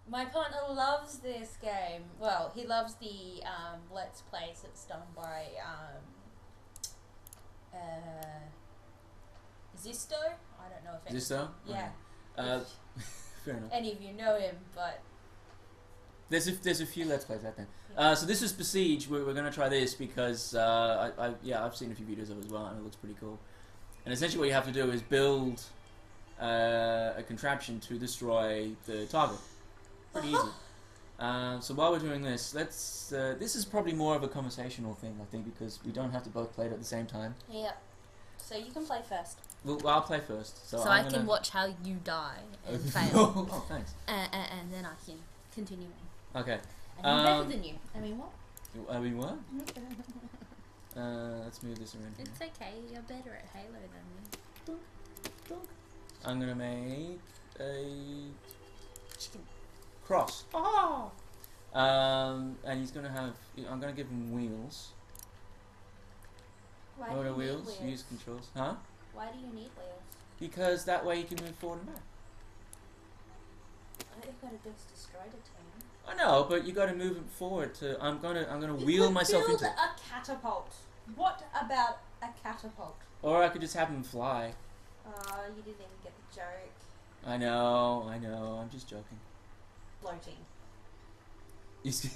My partner loves this game. Well, he loves the Let's Plays that's done by Zisto. I don't know if Zisto? Yeah. Okay. Fair enough. Any of you know him, but There's a few Let's Plays out there. So this is Besiege. We're going to try this because I've seen a few videos of it as well, and it looks pretty cool. And essentially, what you have to do is build a contraption to destroy the target. Pretty easy. So while we're doing this, let's. This is probably more of a conversational thing, I think, because we don't have to both play it at the same time. yeah. So you can play first. Well, I'll play first. So I can watch how you die and fail. Oh, thanks. And then I can continue. Okay. And I'm better than you. I mean, what? I mean, what? Let's move this around here. It's okay, you're better at Halo than me. I'm gonna make a Chicken. cross. And he's gonna have. I'm gonna give him wheels. Why What do are you need wheels? wheels? Use controls. Huh? Why do you need wheels? Because that way you can move forward and back. I've got a Ghost Destroyer team. I know, but you got to move it forward. I'm gonna wheel myself build into it. a catapult. What about a catapult? Or I could just have him fly. You didn't even get the joke. I know. I'm just joking. Floating. He's-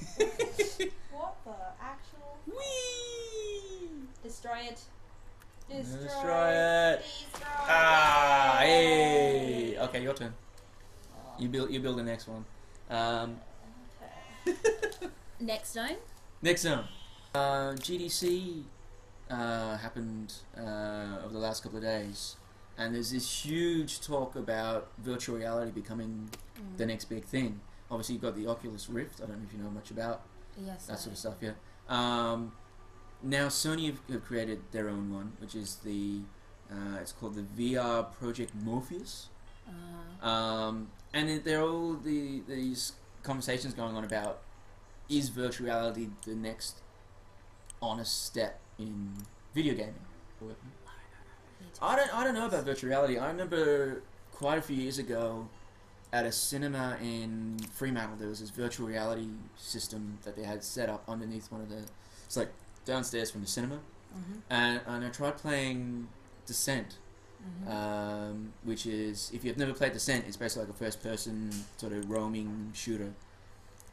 What the actual? Whee! Destroy it. Destroy it. Destroy Ah, it. hey. Okay, your turn. Oh. You build the next one. Okay. Next zone? Next zone. GDC happened over the last couple of days, and there's this huge talk about virtual reality becoming the next big thing. Obviously, you've got the Oculus Rift. I don't know if you know much about Yes. that sort of stuff yet. Now Sony have created their own one, which is the it's called the VR Project Morpheus. And there are all these conversations going on about, is virtual reality the next honest step in video gaming? I don't know about virtual reality. I remember quite a few years ago at a cinema in Fremantle, there was this virtual reality system that they had set up underneath one of the, it's like downstairs from the cinema, and I tried playing Descent, which is, if you've never played Descent, it's basically like a first-person sort of roaming shooter,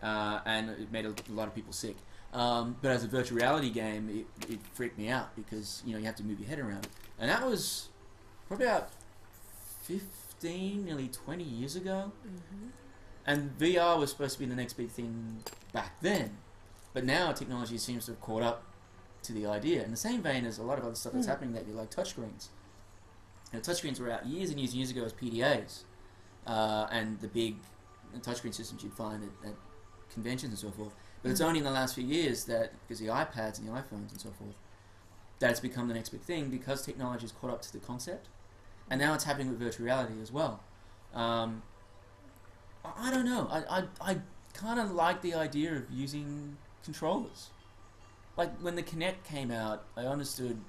and it made a lot of people sick. But as a virtual reality game, it freaked me out because you have to move your head around, and that was probably about 15, nearly 20 years ago. And VR was supposed to be the next big thing back then, but now technology seems to have caught up to the idea. In the same vein as a lot of other stuff that's happening lately, like touchscreens. Touchscreens were out years and years and years ago as PDAs, and the big touchscreen systems you'd find at conventions and so forth. But it's only in the last few years that, because the iPads and the iPhones and so forth, that it's become the next big thing because technology has caught up to the concept. And now it's happening with virtual reality as well. I don't know. I kind of like the idea of using controllers. Like when the Kinect came out, I understood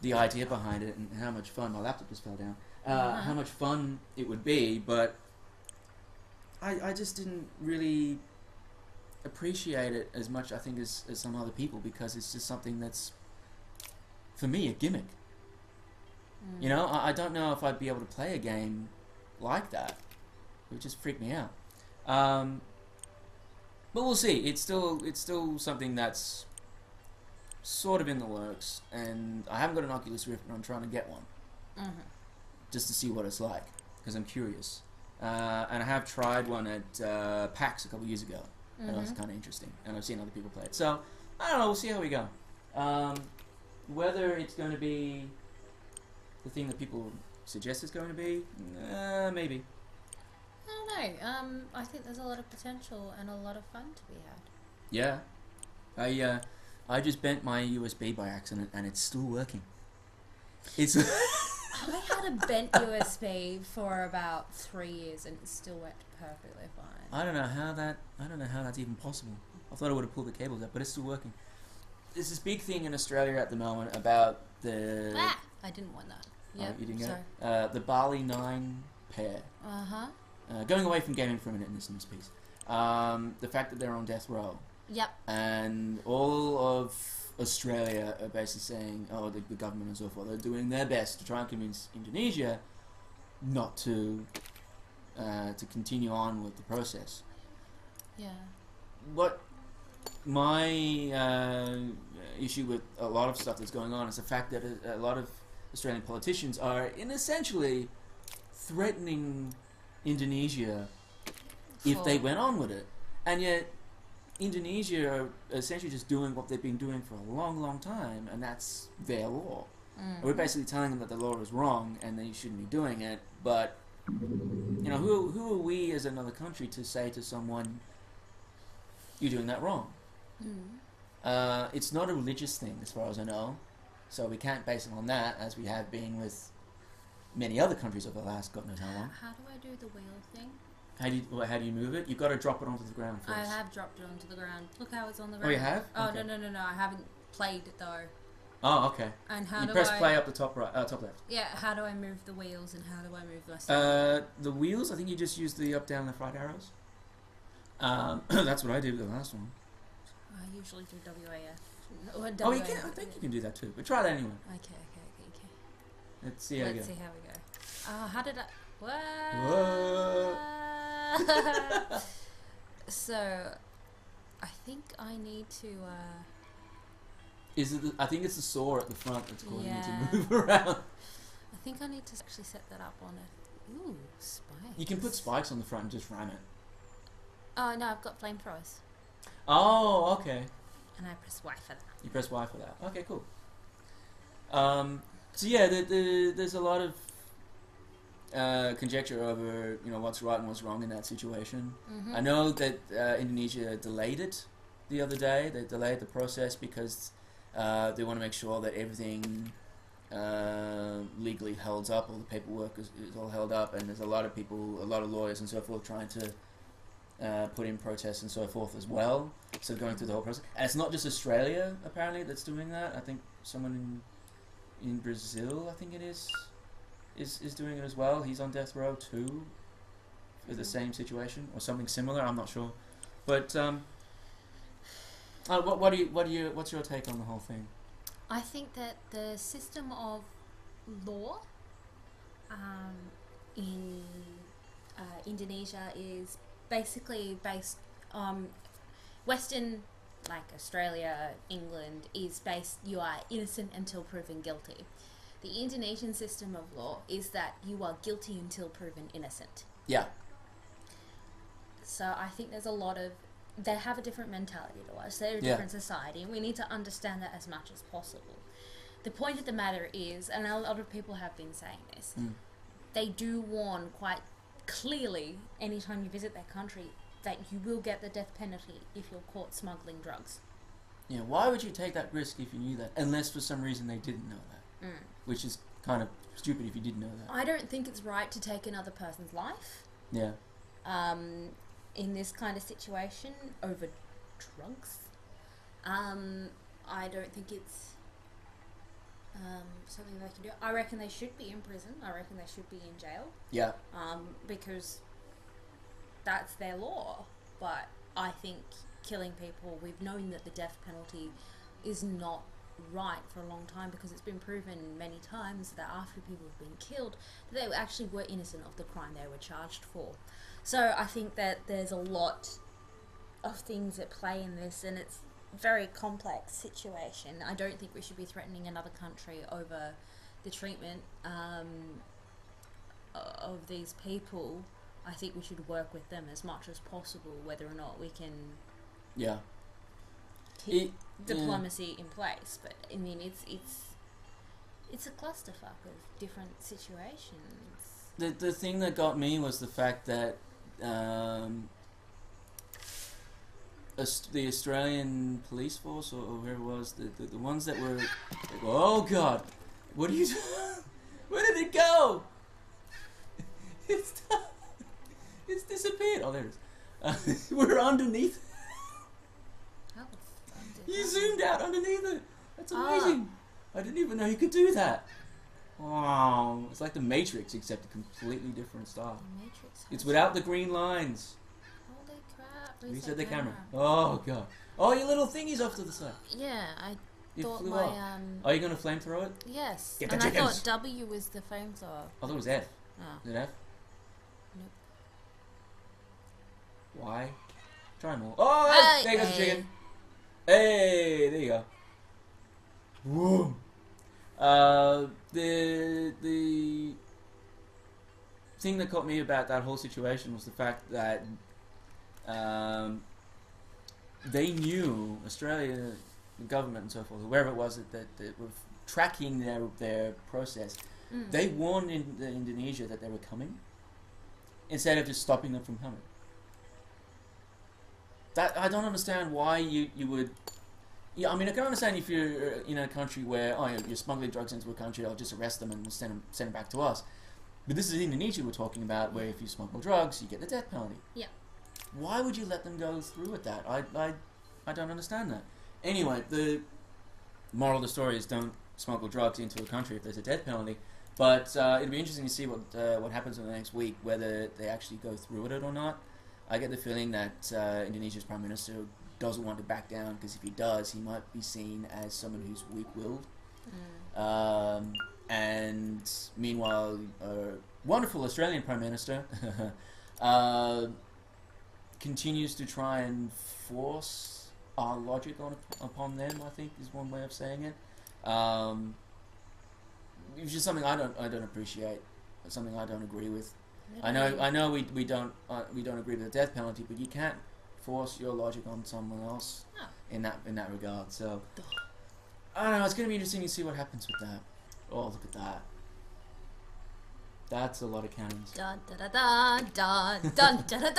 the idea behind it and how much fun. My laptop just fell down. How much fun it would be, but I just didn't really appreciate it as much, I think, as some other people, because it's just something that's, for me, a gimmick. I don't know if I'd be able to play a game like that. It would just freak me out. But we'll see. It's still something that's sort of in the works, and I haven't got an Oculus Rift, but I'm trying to get one just to see what it's like because I'm curious. And I have tried one at PAX a couple of years ago, and it was kind of interesting. And I've seen other people play it, so I don't know. We'll see how we go. Whether it's going to be the thing that people suggest it's going to be, maybe. I don't know. I think there's a lot of potential and a lot of fun to be had. Yeah, I just bent my USB by accident, and it's still working. It's. I had a bent USB for about 3 years, and it still worked perfectly fine. I don't know how that's even possible. I thought I would have pulled the cables out, but it's still working. There's this big thing in Australia at the moment about the. I didn't want that. Yeah, you didn't get it? The Bali Nine pair. going away from gaming for a minute in this news piece, the fact that they're on death row. Yep. And all of Australia are basically saying, oh, the government and so forth are doing their best to try and convince Indonesia not to continue on with the process. Yeah. What my issue with a lot of stuff that's going on is the fact that a lot of Australian politicians are essentially threatening Indonesia if they went on with it, and yet Indonesia are essentially just doing what they've been doing for a long, long time, and that's their law. And we're basically telling them that the law is wrong and they shouldn't be doing it. But who are we as another country to say to someone, "You're doing that wrong"? It's not a religious thing, as far as I know, so we can't base it on that, as we have been with many other countries over the last God knows how long. How do I do the wheel thing? How do you move it? You've got to drop it onto the ground first. I have dropped it onto the ground. Look how it's on the ground. Oh, you have? Oh, Okay. no. I haven't played it though. Oh, okay. And how you do press I... play up the top right, top left. Yeah, how do I move the wheels and how do I move the rest of it? The wheels, I think you just use the up, down, left, right arrows. That's what I did with the last one. I usually do WAF. Or Oh, you can. I think you can do that too. But try that anyway. Okay. Let's see how you go. Let's see how we go. How did I... What? So, I think I need to... Is it? I think it's the saw at the front that's causing you Yeah. to move around. I think I need to actually set that up on it. Ooh, spikes. You can put spikes on the front and just ram it. Oh, no, I've got flamethrowers. Oh, okay. And I press Y for that. You press Y for that. Okay, cool. So yeah, there's a lot of conjecture over what's right and what's wrong in that situation. Mm-hmm. I know that Indonesia delayed it the other day. They delayed the process because they want to make sure that everything legally holds up, all the paperwork is all held up, and there's a lot of people, a lot of lawyers and so forth trying to put in protests and so forth as well. So going through the whole process, and it's not just Australia apparently that's doing that. I think someone in Brazil, I think it is doing it as well. He's on death row too for the same situation or something similar. I'm not sure, but what's your take on the whole thing? I think that the system of law in Indonesia is basically based on Western, like Australia, England, is based you are innocent until proven guilty. The Indonesian system of law is that you are guilty until proven innocent. Yeah. So I think there's a lot of... They have a different mentality to us. They're a different society. We need to understand that as much as possible. The point of the matter is, and a lot of people have been saying this, they do warn quite clearly anytime you visit their country that you will get the death penalty if you're caught smuggling drugs. Yeah, why would you take that risk if you knew that? Unless for some reason they didn't know that. Which is kind of stupid if you did know that. I don't think it's right to take another person's life. Yeah. In this kind of situation over drugs. I don't think it's something they can do. I reckon they should be in prison. I reckon they should be in jail. Yeah. Because that's their law. But I think killing people, we've known that the death penalty is not right for a long time because it's been proven many times that after people have been killed, they actually were innocent of the crime they were charged for. So I think that there's a lot of things at play in this, and it's a very complex situation. I don't think we should be threatening another country over the treatment of these people. I think we should work with them as much as possible, whether or not we can keep diplomacy in place. But I mean, it's a clusterfuck of different situations. The thing that got me was the fact that the Australian police force, or whoever it was, the ones that were like, oh god, what are you doing? Where did it go? It's disappeared. Oh, there it is. We're underneath. How the fuck did You that zoomed out underneath it. That's amazing. I didn't even know you could do that. Oh, it's like the Matrix, except a completely different style. The Matrix. It's without the green lines. Holy crap! Reset the camera. Oh god. Oh, your little thingy's off to the side. Yeah, I You thought flew my off. Are you gonna flamethrow it? yes, Get the and I chickens. thought W was the flamethrower. I thought it was F. Oh. Is it F? Nope. Why? Try more. Oh, there goes the chicken. Hey, there you go. Whoa. The thing that caught me about that whole situation was the fact that they knew, Australia, the government and so forth, whoever it was that were tracking their process. They warned Indonesia that they were coming instead of just stopping them from coming. That I don't understand why you would. Yeah, I mean, I can understand if you're in a country where you're smuggling drugs into a country, I'll just arrest them and send them back to us. But this is Indonesia we're talking about, where if you smuggle drugs, you get the death penalty. Yeah. Why would you let them go through with that? I don't understand that. Anyway, the moral of the story is don't smuggle drugs into a country if there's a death penalty. But it'll be interesting to see what happens in the next week, whether they actually go through with it or not. I get the feeling that Indonesia's Prime Minister doesn't want to back down, because if he does, he might be seen as someone who's weak-willed. And meanwhile, wonderful Australian Prime Minister continues to try and force our logic upon them, I think is one way of saying it. It's just something I don't appreciate. It's something I don't agree with. I know we don't agree with the death penalty, but you can't force your logic on someone else in that regard. So I don't know. It's going to be interesting to see what happens with that. Oh, look at that. That's a lot of cannons. Dun da da da da dun da da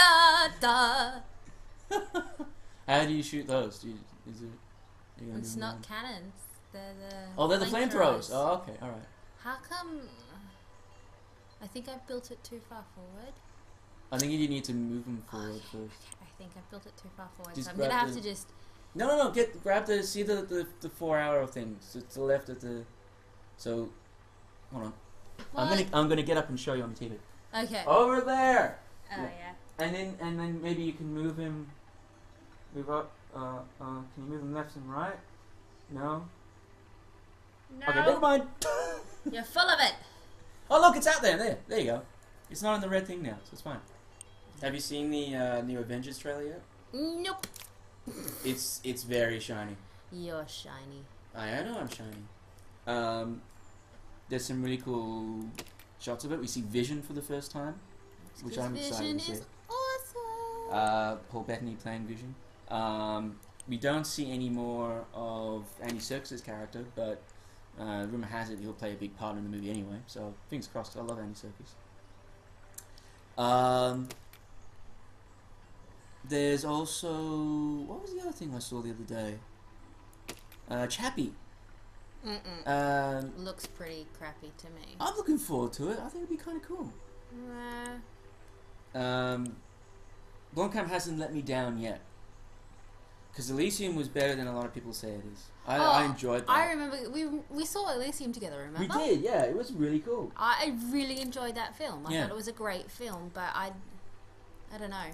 da da. How do you shoot those? It's not cannons. They're the. Oh, they're the flamethrowers. Oh, okay, all right. How come? I think I built it too far forward. I think you need to move them forward first. Okay, I think I built it too far forward, Just so I'm gonna have to just. No. Grab the 4 arrow things. It's to the left of the. So, hold on. What? I'm gonna get up and show you on the TV. Okay. Over there. Oh yeah. And then maybe you can move him. Move up. Can you move him left and right? No. No. Okay, never mind. You're full of it. Oh look, it's out there. There you go. It's not in the red thing now, so it's fine. Have you seen the new Avengers trailer yet? Nope. It's very shiny. You're shiny. I know I'm shiny. There's some really cool shots of it. We see Vision for the first time, which I'm excited to see. Vision is awesome. Paul Bettany playing Vision. We don't see any more of Andy Serkis' character, but rumor has it he'll play a big part in the movie anyway. So fingers crossed. I love Andy Serkis. There's also, what was the other thing I saw the other day? Chappie. Looks pretty crappy to me. I'm looking forward to it. I think it'd be kind of cool. Blomkamp hasn't let me down yet. Because Elysium was better than a lot of people say it is. I enjoyed that. I remember we saw Elysium together, remember? We did, yeah. It was really cool. I really enjoyed that film. I thought it was a great film, but I don't know.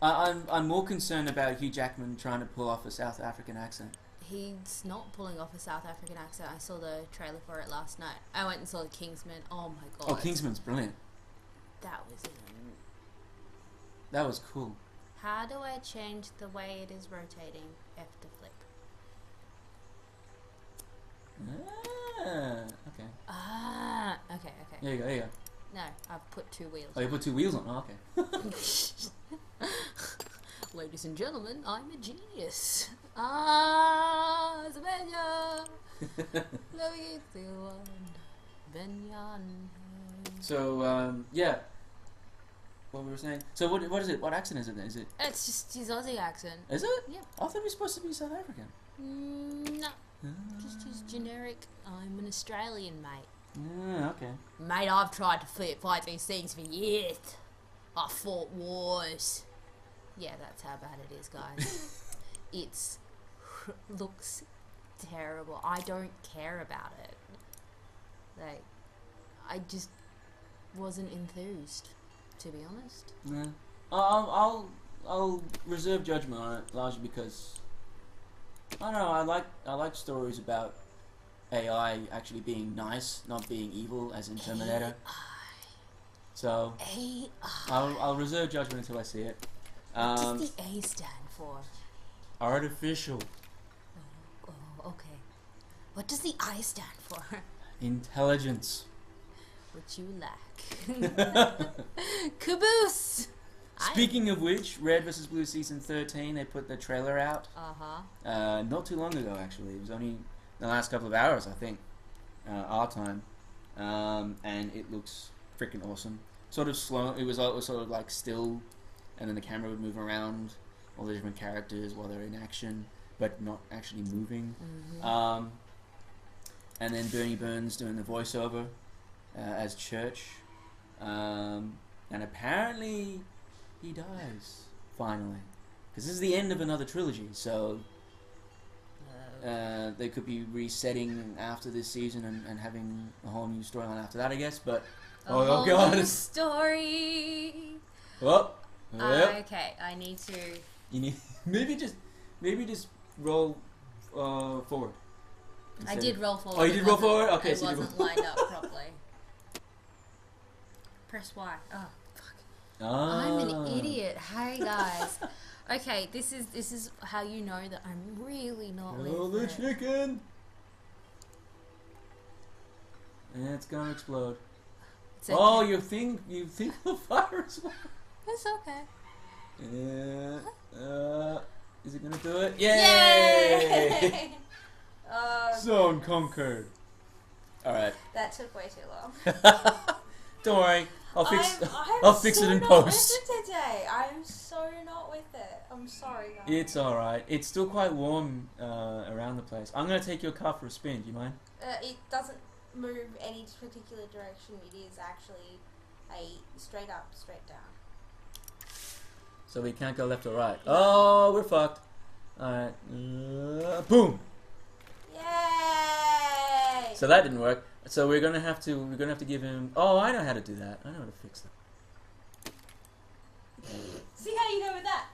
I'm more concerned about Hugh Jackman trying to pull off a South African accent. He's not pulling off a South African accent. I saw the trailer for it last night. I went and saw Kingsman. Oh my god. Oh, Kingsman's brilliant. That was cool. How do I change the way it is rotating? F to flip. Okay. There you go. No, I've put 2 wheels. Oh, you put 2 wheels on? Oh, okay. Ladies and gentlemen, I'm a genius. So, yeah. What we were saying. So, what is it? What accent is it then? Is it? It's just his Aussie accent. Is it? Yeah. I thought he was supposed to be South African. No. Just his generic, I'm an Australian, mate. Okay. Mate, I've tried to fight these things for years. I fought wars. Yeah, that's how bad it is, guys. It looks terrible. I don't care about it. Like, I just wasn't enthused, to be honest. Yeah. I'll reserve judgment on it largely because I don't know. I like stories about AI actually being nice, not being evil, as in Terminator. So AI. I'll reserve judgment until I see it. What does the A stand for? Artificial Oh, okay. What does the I stand for? intelligence. Which you lack. Caboose! Speaking of which, Red vs. Blue Season 13, they put the trailer out. Uh-huh. Not too long ago, actually. It was only the last couple of hours, I think, our time. And it looks freaking awesome. Sort of slow. It was sort of like still, and then the camera would move around all the different characters while they're in action, but not actually moving. Mm-hmm. And then Bernie Burns doing the voiceover as Church. And apparently he dies, finally. Because this is the end of another trilogy, so they could be resetting after this season and having a whole new storyline after that, I guess, but... Oh god! New story! Oh! Yep. Okay, I need to... You need... maybe just roll forward. I did roll forward. Oh, you did roll forward? Okay, it so you wasn't lined up properly. Press Y. Oh, fuck. I'm an idiot. Hey, guys. Okay, this is how you know that I'm really not Kill with the it. chicken! And it's gonna explode. It's okay. Oh, you think the fire as well? It's okay. Yeah. Is it gonna do it? Yay! Yay! Zone conquered. Alright. That took way too long. Don't worry. I'll fix so it in not post. with it today. I'm so not with it. I'm sorry, guys. It's alright. It's still quite warm around the place. I'm gonna take your car for a spin. Do you mind? It doesn't move any particular direction. It is actually a straight up, straight down. So we can't go left or right. Oh, we're fucked. Alright. Boom! Yay! So that didn't work. So we're gonna have to give him. Oh, I know how to do that. I know how to fix that. See how you go with that?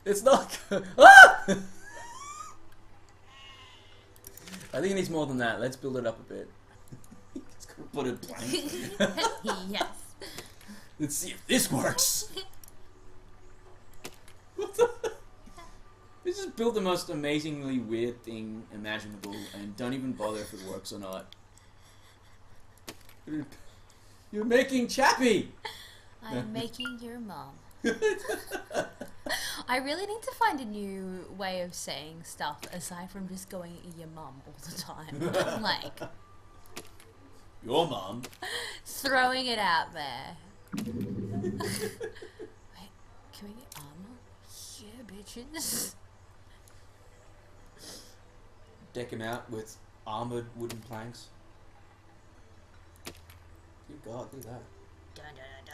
It's not. Ah! I think it needs more than that. Let's build it up a bit. It's gonna put it blank. Yes. Let's see if this works. What the? This is built the most amazingly weird thing imaginable, and don't even bother if it works or not. You're making Chappie! I'm making your mom. I really need to find a new way of saying stuff aside from just going your mum all the time. Like Your mom? throwing it out there. Wait, can we get armor? Yeah, bitches. Deck him out with armored wooden planks. Good God, look at that. Dun, dun,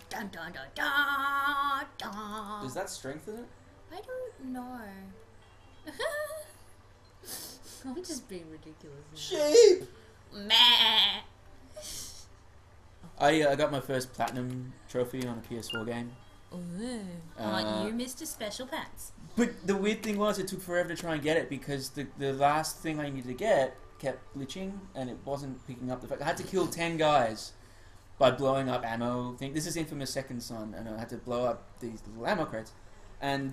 dun, dun, dun, dun, dun. Does that strengthen it? I don't know. I'm just being ridiculous now. Sheep! Meh. I got my first platinum trophy on a PS4 game. Ooh, aren't you Mr. Special Pants? But the weird thing was, it took forever to try and get it because the last thing I needed to get kept glitching and it wasn't picking up the fact. I had to kill 10 guys by blowing up ammo. This is Infamous Second Son, and I had to blow up these little ammo crates, and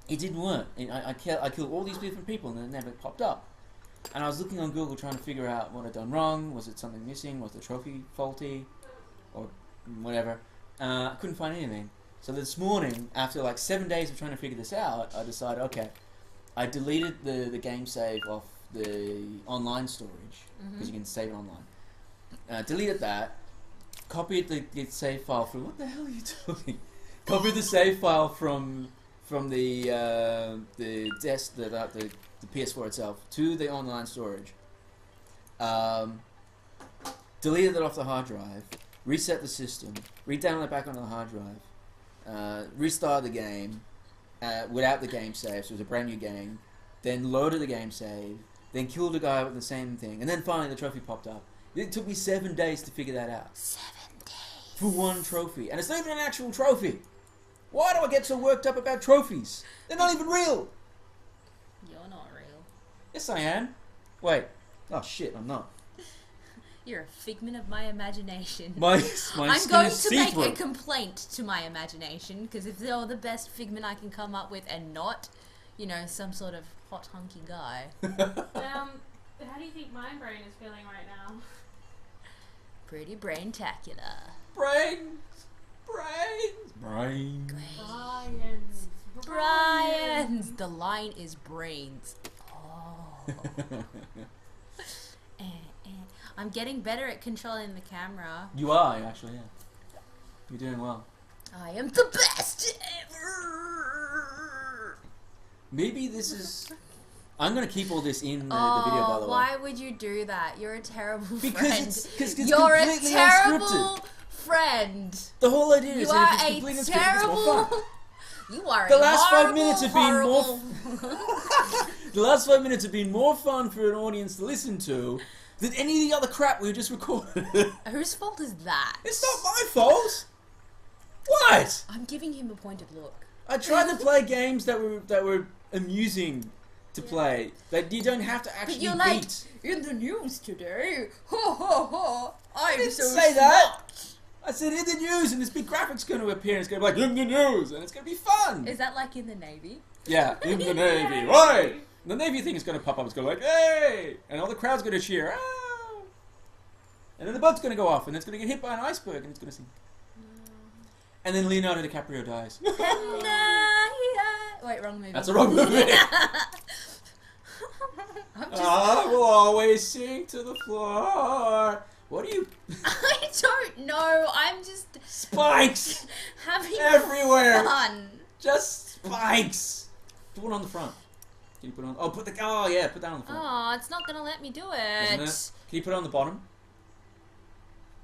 it didn't work. And I killed all these different people, and it never popped up. And I was looking on Google trying to figure out what I'd done wrong. Was it something missing? Was the trophy faulty, or whatever? I couldn't find anything. So this morning, after like 7 days of trying to figure this out, I decided, okay, I deleted the game save off the online storage because you can save it online. Deleted that, copied the save file from. What the hell are you doing? Copied the save file from the PS4 itself to the online storage. Deleted it off the hard drive. Reset the system. Re-download it back onto the hard drive. Restart the game without the game save, so it was a brand new game. then loaded the game save, then killed a guy with the same thing, and then finally the trophy popped up. It took me 7 days to figure that out. 7 days. For one trophy. And it's not even an actual trophy. Why do I get so worked up about trophies? They're not even real. You're not real. Yes, I am. Wait. Oh, shit, I'm not. You're a figment of my imagination. My I'm skin going is to make see-through. a complaint to my imagination, because if they're the best figment I can come up with and not, you know, some sort of hot hunky guy. How do you think my brain is feeling right now? Pretty brain-tacular. Brains. Brian's. The line is brains. Oh. I'm getting better at controlling the camera. You are, actually, yeah. You're doing well. I am the best ever. Maybe this is... I'm going to keep all this in the video, by the way. Why would you do that? You're a terrible friend. Because it's You're a completely terrible unscripted. friend. The whole idea is You that are if it's a completely unscripted, it's more terrible... fun. You are The a last 5 horrible, minutes have been more... horrible... The last 5 minutes have been more fun for an audience to listen to than any of the other crap we just recorded. Whose fault is that? It's not my fault. What? I'm giving him a pointed look. I tried to play games that were amusing to play. That you don't have to actually But you're like, beat. in the news today, ho ho ho, I'm didn't so say smart. that. I said in the news, and this big graphic's going to appear, and it's going to be like, in the news, and it's going to be fun. Is that like in the Navy? Yeah, in the Navy, right. The Navy thing is going to pop up, it's going to be like, hey! And all the crowd's going to cheer, ah! And then the boat's going to go off, and it's going to get hit by an iceberg, and it's going to sink. And then Leonardo DiCaprio dies. Wait, wrong movie. That's a wrong movie. I will always sink to the floor. What are you... I don't know. I'm just Spikes! having Everywhere. fun. Just spikes! Put one on the front. Can you put it on... Oh, put that on the front. Oh, it's not gonna let me do Isn't it. it? Can you put it on the bottom?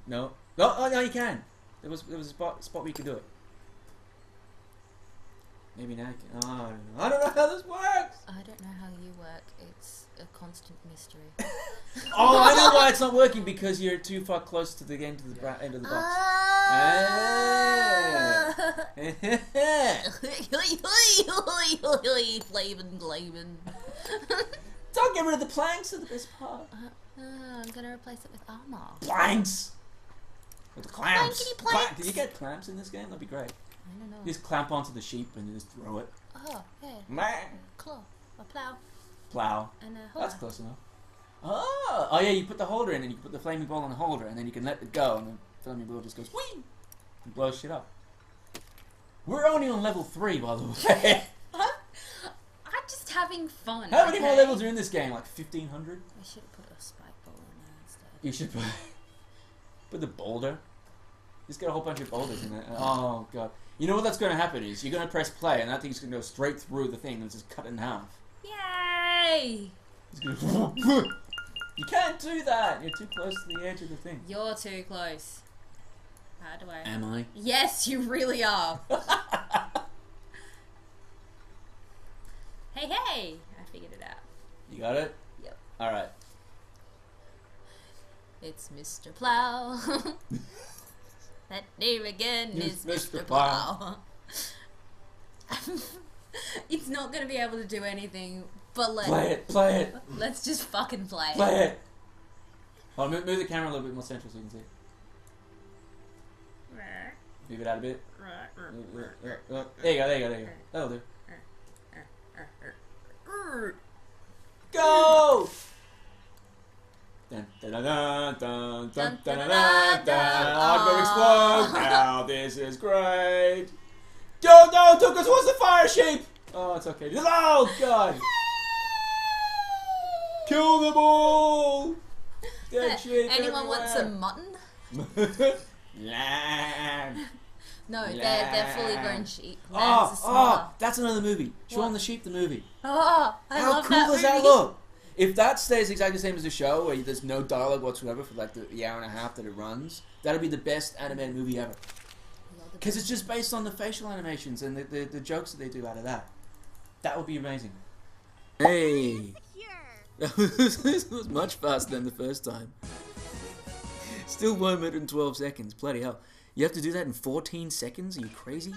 No. Oh, no, you can. There was a spot where you could do it. Maybe now you can... Oh, I don't know how this works! I don't know how you work. It's a constant mystery. Oh, I know why it's not working, because you're too far close to the end of the end of the box. Flavin' Glavin. Don't get rid of the planks, are the best part. I'm gonna replace it with armor. Planks! With the clamps. Plankety planks. Did you get clamps in this game? That'd be great. I don't know. You just clamp onto the sheep and you just throw it. Oh, yeah. Meh. Claw. A plow. Plow. And a That's hoe. close enough. Oh yeah, you put the holder in and you can put the flaming ball on the holder and then you can let it go and the flaming ball just goes whee and blows shit up. We're only on level 3, by the way. I'm just having fun. How many okay? more levels are in this game? Like 1,500? I should have put a spike ball in there instead. You should put the boulder. Just get a whole bunch of boulders in it. Oh god. You know what that's going to happen is you're going to press play and that thing's going to go straight through the thing and just cut it in half. Yay! It's gonna you can't do that! You're too close to the edge of the thing. You're too close. How do I? Am I? Yes, you really are. Hey, hey! I figured it out. You got it? Yep. Alright. It's Mr. Plow. That name again Yes, is Mr. Mr. Plow. It's not going to be able to do anything, but Play it! let's just fucking play. Play it! Oh, move the camera a little bit more central so you can see. Move it out a bit. There you go. That'll do. Go! Dun dun dun dun dun dun dun dun dun. I'm gonna explode! Now this is great! No, don't go towards the fire sheep! Oh, it's okay. Oh, God! Kill them all! Dead sheep Anyone want some mutton? Lamb. No, they're fully grown sheep. Lambs are Oh, smaller. that's another movie. Shaun What? the Sheep, the movie. Oh, I How love cool that does that movie. look? If that stays exactly the same as the show, where there's no dialogue whatsoever for like the hour and a half that it runs, that'd be the best animated movie ever. Because it's just based on the facial animations and the jokes that they do out of that. That would be amazing. Hey! This was much faster than the first time. Still 1 minute and 12 seconds. Bloody hell. You have to do that in 14 seconds? Are you crazy?